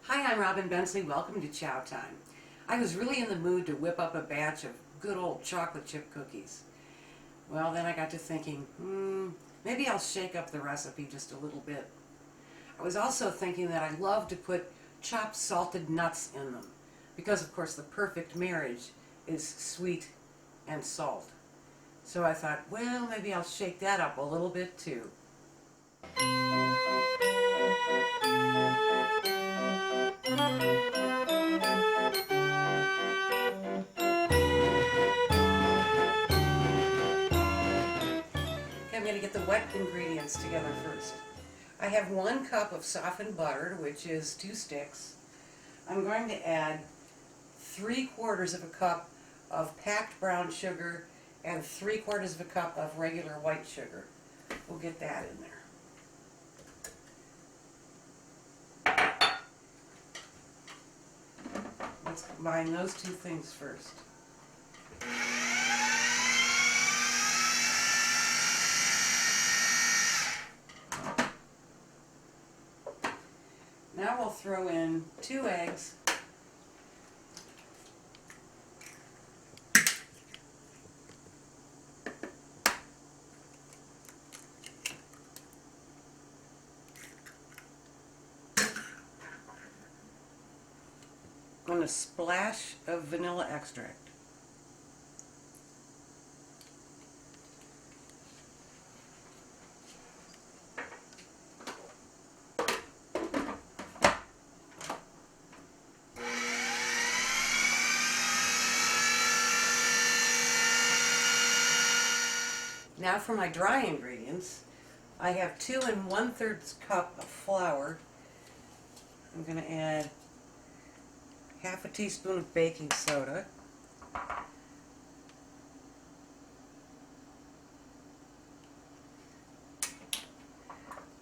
Hi, I'm Robin Bensley. Welcome to Chow Time. I was really in the mood to whip up a batch of good old chocolate chip cookies. Well, then I got to thinking, maybe I'll shake up the recipe just a little bit. I was also thinking that I love to put chopped salted nuts in them because, of course, the perfect marriage is sweet and salt. So I thought, well, maybe I'll shake that up a little bit too. I'm going to get the wet ingredients together first. I have 1 cup of softened butter, which is 2 sticks. I'm going to add 3/4 of a cup of packed brown sugar and 3/4 of a cup of regular white sugar. We'll get that in there. Let's combine those 2 things first. Now we'll throw in 2 eggs, and a splash of vanilla extract. Now for my dry ingredients, I have 2 1/3 cup of flour. I'm going to add 1/2 teaspoon of baking soda,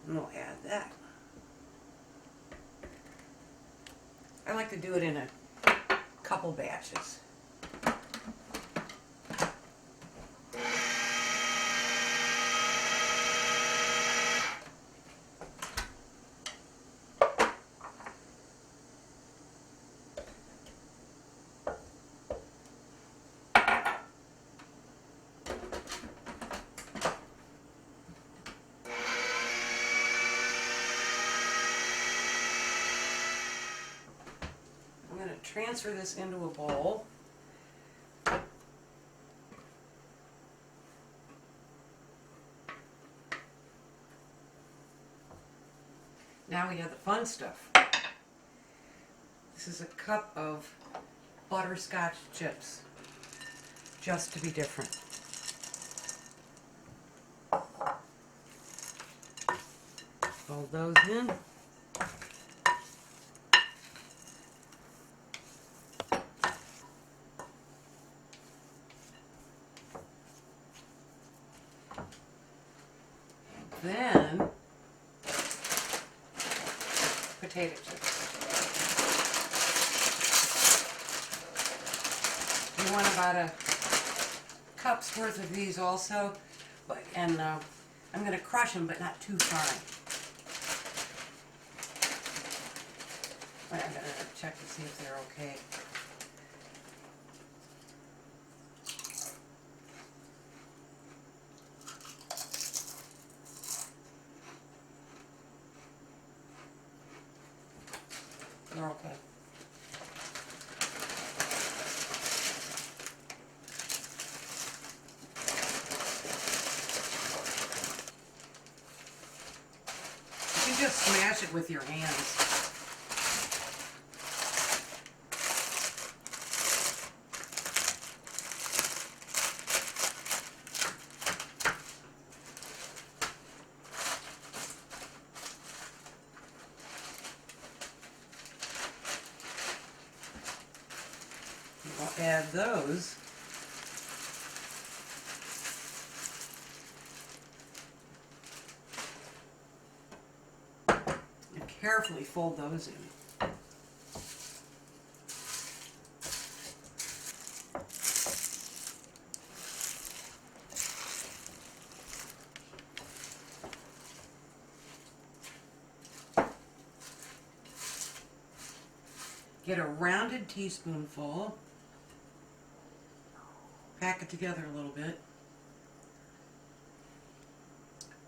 and we'll add that. I like to do it in a couple batches. I'm going to transfer this into a bowl. Now we have the fun stuff. This is a cup of butterscotch chips, just to be different. Fold those in. Then potato chips. You want about a cup's worth of these also, and I'm going to crush them, but not too fine. I'm going to check to see if they're okay. They're okay. You can just smash it with your hands. We'll add those. And carefully fold those in. Get a rounded teaspoonful, pack it together a little bit,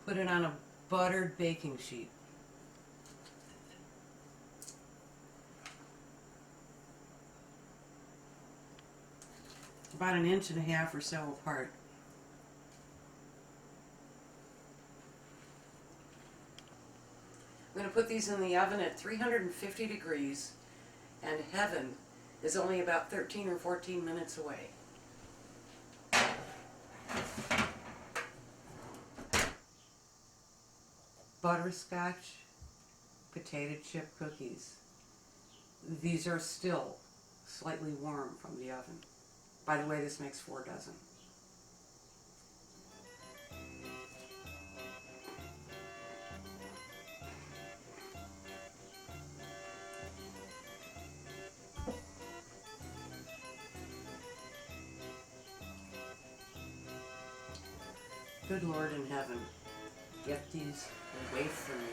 put it on a buttered baking sheet. About 1.5 inches or so apart. I'm going to put these in the oven at 350 degrees, and heaven is only about 13 or 14 minutes away. Butterscotch potato chip cookies. These are still slightly warm from the oven. By the way, this makes 4 dozen. Good Lord in heaven, get these away from me.